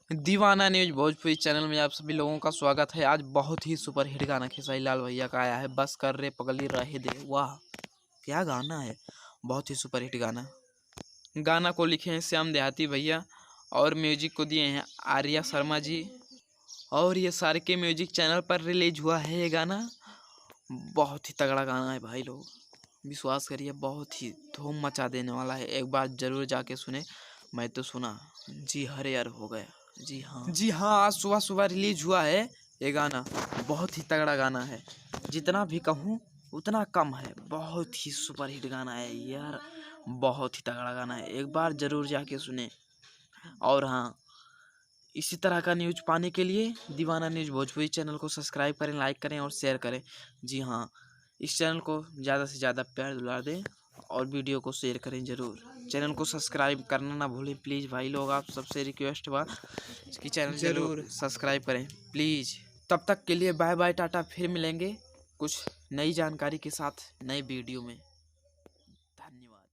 दीवाना news Bhojpuri channel में आप सभी लोगों का स्वागत है। आज बहुत ही सुपर हिट गाना खेसारी लाल भैया का आया है, बस कर रे पगली रहे दे। वाह क्या गाना है, बहुत ही सुपर हिट गाना। गाना को लिखे हैं श्याम देहाती भैया और म्यूजिक को दिए हैं आर्या शर्मा जी। और ये सारे के म्यूजिक चैनल पर रिलीज हुआ है ये गाना। बहुत ही तगड़ा गाना है भाई लोग, विश्वास करिए बहुत ही धूम मचा देने वाला है। एक बार जरूर जाके सुने। मैं तो सुना जी, हरे यार हो गया। जी हाँ, आज सुबह सुबह रिलीज हुआ है ये गाना। बहुत ही तगड़ा गाना है, जितना भी कहूँ उतना कम है। बहुत ही सुपर हिट गाना है यार, बहुत ही तगड़ा गाना है। एक बार ज़रूर जाके सुने। और हाँ, इसी तरह का न्यूज पाने के लिए दीवाना न्यूज भोजपुरी चैनल को सब्सक्राइब करें, लाइक करें और शेयर करें। जी हाँ, इस चैनल को ज़्यादा से ज़्यादा प्यार दुला दें और वीडियो को शेयर करें ज़रूर। चैनल को सब्सक्राइब करना ना भूलें प्लीज़ भाई लोग, आप सबसे रिक्वेस्ट बा कि चैनल ज़रूर सब्सक्राइब करें प्लीज़। तब तक के लिए बाय बाय, टाटा। फिर मिलेंगे कुछ नई जानकारी के साथ नए वीडियो में। धन्यवाद।